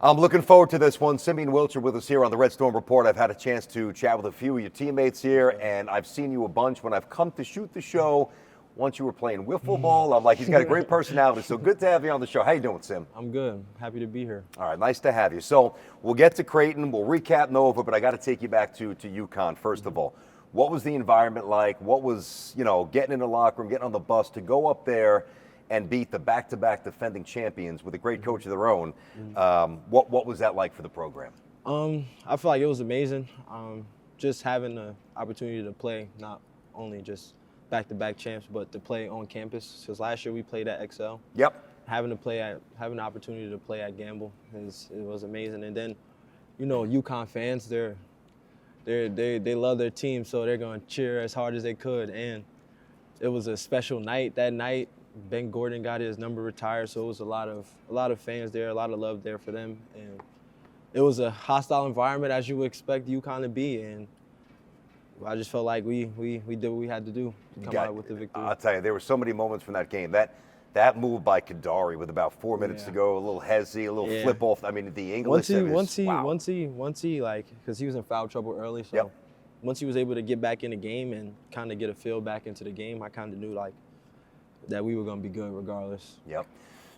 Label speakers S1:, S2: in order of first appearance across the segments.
S1: I'm looking forward to this one. Simeon Wilcher with us here on the Red Storm Report. I've had a chance to chat with a few of your teammates here, and I've seen you a bunch when I've come to shoot the show. Once you were playing wiffle ball, I'm like, he's got a great personality. So good to have you on the show. How you doing, Sim?
S2: I'm good. Happy to be here.
S1: All right, nice to have you. So we'll get to Creighton. We'll recap Nova, but I got to take you back to UConn first of all. What was the environment like? What was, getting in the locker room, getting on the bus to go up there and beat the back-to-back defending champions with a great coach of their own? What was that like for the program?
S2: I feel like it was amazing. Just having the opportunity to play, not only just back-to-back champs, but to play on campus. Because last year we played at Excel.
S1: Yep.
S2: Having the opportunity to play at Gamble it was amazing. And then, UConn fans, they love their team, so they're going to cheer as hard as they could. And it was a special night. That night, Ben Gordon got his number retired, so it was a lot of fans there, a lot of love there for them. And it was a hostile environment, as you would expect UConn to be. And I just felt like we did what we had to do to come out with the victory.
S1: I'll tell you, there were so many moments from that game. That move by Kadari with about 4 minutes to go, a little hezzy, a little flip off. I mean, the English.
S2: Once he because he was in foul trouble early, so once he was able to get back in the game and kind of get a feel back into the game, I kind of knew that we were going to be good regardless.
S1: Yep.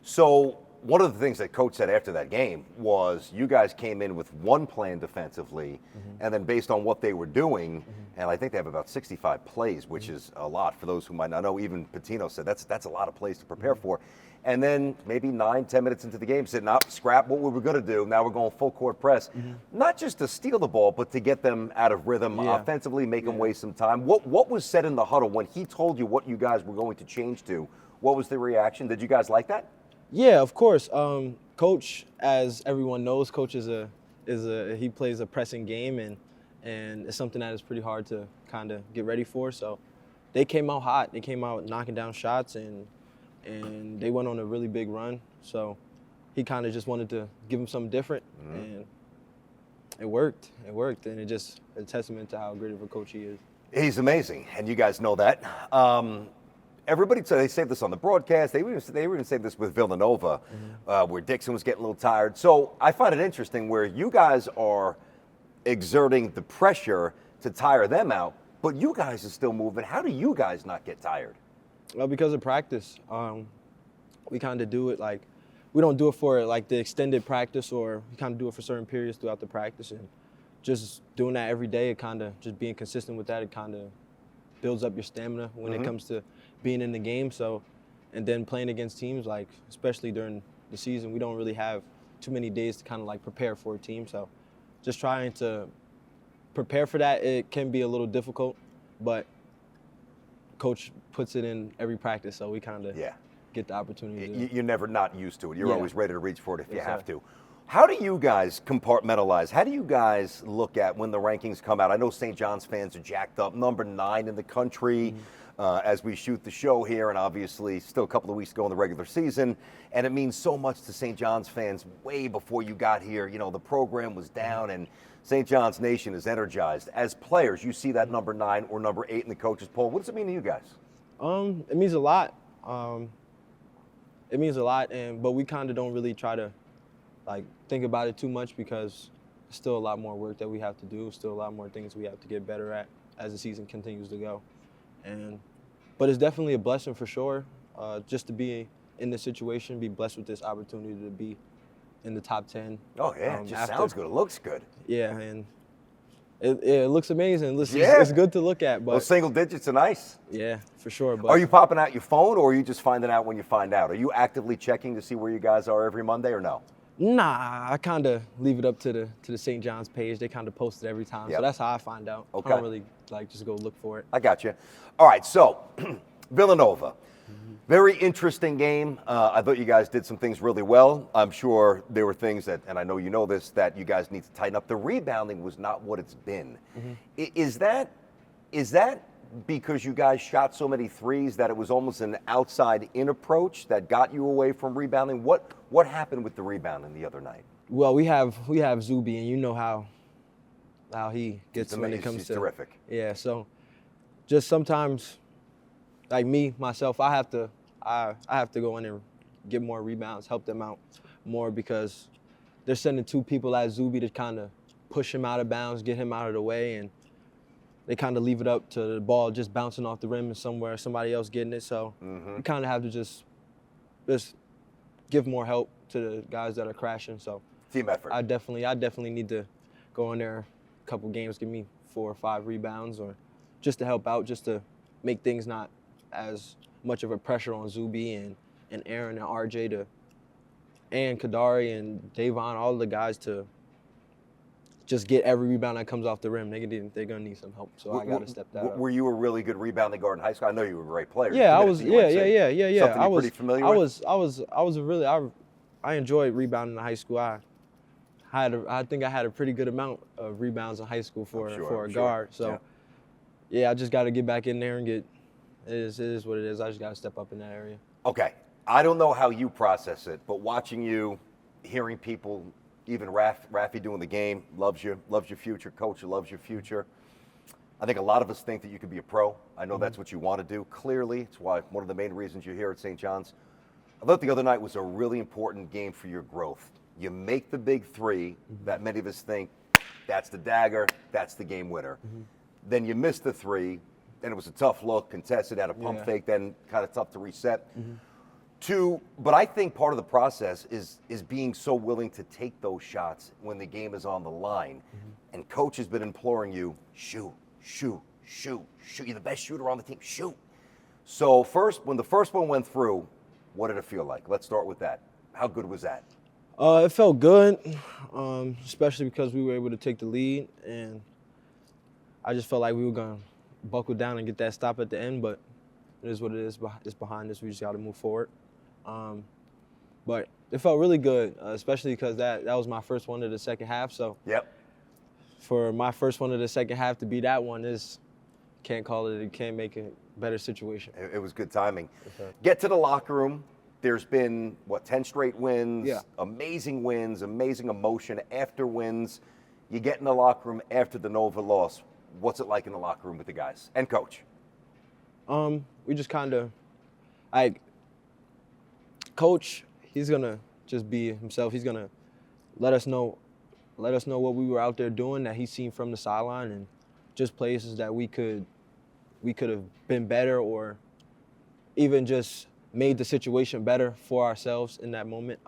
S1: So one of the things that Coach said after that game was you guys came in with one plan defensively, and then based on what they were doing, and I think they have about 65 plays, which is a lot for those who might not know. Even Patino said that's a lot of plays to prepare for. And then maybe 9-10 minutes into the game, said, "Nah, scrap what we were going to do. Now we're going full court press." Not just to steal the ball, but to get them out of rhythm offensively, make them waste some time. What was said in the huddle when he told you what you guys were going to change to? What was the reaction? Did you guys like that?
S2: Yeah, of course. Coach, as everyone knows, Coach he plays a pressing game, and it's something that is pretty hard to kind of get ready for. So they came out hot. They came out knocking down shots, and they went on a really big run. So he kind of just wanted to give them something different, and it worked. It worked, and it just a testament to how great of a coach he is.
S1: He's amazing, and you guys know that. Everybody, so they saved this on the broadcast. They were even saying this with Villanova, where Dixon was getting a little tired. So I find it interesting where you guys are exerting the pressure to tire them out, but you guys are still moving. How do you guys not get tired?
S2: Well, because of practice. We kind of do it we don't do it for the extended practice, or we kind of do it for certain periods throughout the practice, and just doing that every day, it kind of just being consistent with that, it kind of builds up your stamina when it comes to being in the game. So, and then playing against teams, especially during the season, we don't really have too many days to kind of prepare for a team. So just trying to prepare for that, it can be a little difficult, but Coach puts it in every practice, so we kind of get the opportunity.
S1: You're never not used to it. You're always ready to reach for it if you have to. How do you guys compartmentalize? How do you guys look at when the rankings come out? I know St. John's fans are jacked up, number 9 in the country as we shoot the show here, and obviously still a couple of weeks to go in the regular season. And it means so much to St. John's fans way before you got here. The program was down, and St. John's Nation is energized. As players, you see that number 9 or number 8 in the coaches poll. What does it mean to you guys?
S2: It means a lot. It means a lot, but we kind of don't really try to think about it too much, because there's still a lot more work that we have to do, still a lot more things we have to get better at as the season continues to go. But it's definitely a blessing for sure, just to be in this situation, be blessed with this opportunity to be in the top 10.
S1: Oh yeah, it just sounds good. It looks good.
S2: Yeah, and it looks amazing. It's good to look at. But
S1: those single digits are nice.
S2: Yeah, for sure. But
S1: are you popping out your phone, or are you just finding out when you find out? Are you actively checking to see where you guys are every Monday, or no?
S2: Nah, I kind of leave it up to the St. John's page. They kind of post it every time, so that's how I find out.
S1: Okay.
S2: I don't really just go look for it.
S1: I got you. All right, so Villanova, very interesting game. I thought you guys did some things really well. I'm sure there were things that, and I know you know this, that you guys need to tighten up. The rebounding was not what it's been. Is that because you guys shot so many threes that it was almost an outside-in approach that got you away from rebounding? What happened with the rebounding the other night?
S2: Well, we have Zuby, and you know how he gets when it comes
S1: he's
S2: to
S1: terrific.
S2: Yeah, so just sometimes, myself, I have to go in and get more rebounds, help them out more, because they're sending 2 people at Zuby to kind of push him out of bounds, get him out of the way, and they kind of leave it up to the ball just bouncing off the rim and somebody else getting it. So you kind of have to just give more help to the guys that are crashing. So
S1: team effort.
S2: I definitely need to go in there a couple games, give me 4 or 5 rebounds, or just to help out, just to make things not as much of a pressure on Zuby and Aaron and RJ and Kadari and Davon, all the guys to just get every rebound that comes off the rim. They're gonna need some help, so I gotta step that up.
S1: Were you a really good rebounding guard in high school? I know you were a great player.
S2: Yeah, I was.
S1: Something you're
S2: I
S1: pretty familiar with?
S2: I enjoyed rebounding in high school. I think I had a pretty good amount of rebounds in high school for a guard. So yeah, I just got to get back in there and it is what it is. I just got to step up in that area.
S1: Okay. I don't know how you process it, but watching you, hearing people, even Rafi doing the game, loves your future. Coach loves your future. I think a lot of us think that you could be a pro. I know that's what you want to do. Clearly, it's why one of the main reasons you're here at St. John's. I thought the other night was a really important game for your growth. You make the big 3 that many of us think that's the dagger, that's the game winner. Then you miss the 3, and it was a tough look, contested, had a pump fake, then kind of tough to reset. But I think part of the process is being so willing to take those shots when the game is on the line. And coach has been imploring you, shoot. You're the best shooter on the team, shoot. So when the first one went through, what did it feel like? Let's start with that. How good was that?
S2: It felt good, especially because we were able to take the lead, and I just felt like we were going to buckle down and get that stop at the end, but it is what it is. It's behind us. We just got to move forward. But it felt really good, especially because that was my first one of the second half. So for my first one of the second half to be that one can't make a better situation.
S1: It was good timing. Get to the locker room. There's been, 10 straight wins, amazing wins, amazing emotion after wins. You get in the locker room after the Nova loss. What's it like in the locker room with the guys and coach?
S2: We just kind of, coach, he's going to just be himself. He's going to let us know what we were out there doing that he's seen from the sideline, and just places that we could have been better, or even just made the situation better for ourselves in that moment.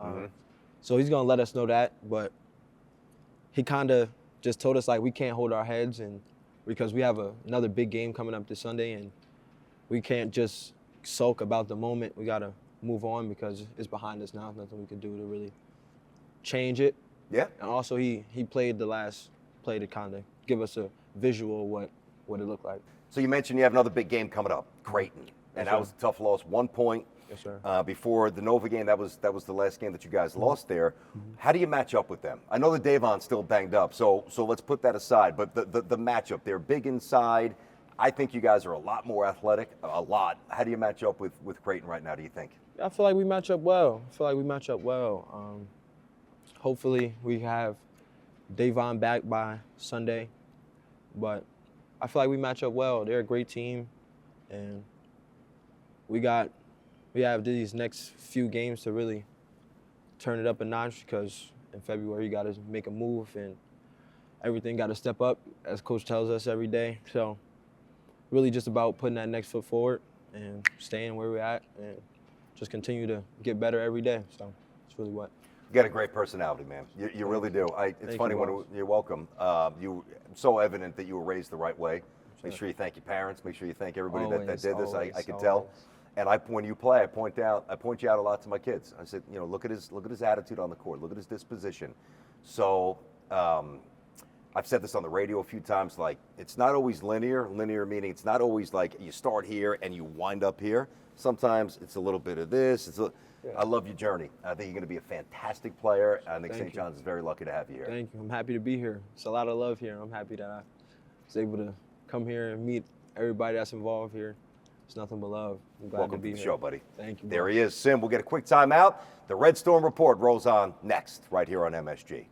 S2: So he's going to let us know that, but he kind of just told us we can't hold our heads, and because we have another big game coming up this Sunday, and we can't just sulk about the moment. We got to move on because it's behind us now. There's nothing we can do to really change it.
S1: Yeah.
S2: And also he played the last play to kind of give us a visual of what it looked like.
S1: So you mentioned you have another big game coming up, Creighton. And that was a tough loss, 1 point.
S2: Yes, sir.
S1: Before the Nova game, that was the last game that you guys lost there. How do you match up with them? I know that Davon's still banged up, so let's put that aside. But the matchup, they're big inside. I think you guys are a lot more athletic, a lot. How do you match up with Creighton right now, do you think?
S2: I feel like we match up well. Hopefully we have Davon back by Sunday, but I feel like we match up well. They're a great team, and we have these next few games to really turn it up a notch, because in February you got to make a move and everything got to step up, as Coach tells us every day. So really just about putting that next foot forward and staying where we're at and just continue to get better every day. So it's really what.
S1: You got a great personality, man. You really do. It's funny when you're welcome. So evident that you were raised the right way. Make sure you thank your parents. Make sure you thank everybody that did this. I could tell. And when you play, I point you out a lot to my kids. I said, look at his attitude on the court. Look at his disposition. So I've said this on the radio a few times. It's not always linear. Linear meaning it's not always like you start here and you wind up here. Sometimes it's a little bit of this. I love your journey. I think you're going to be a fantastic player. I think St. John's is very lucky to have you here.
S2: Thank you. I'm happy to be here. It's a lot of love here. I'm happy that I was able to come here and meet everybody that's involved here. It's nothing but love. I'm glad
S1: Welcome
S2: to be
S1: to the
S2: here.
S1: show, buddy.
S2: Thank you.
S1: There he is, Sim. We'll get a quick timeout. The Red Storm Report rolls on next, right here on MSG.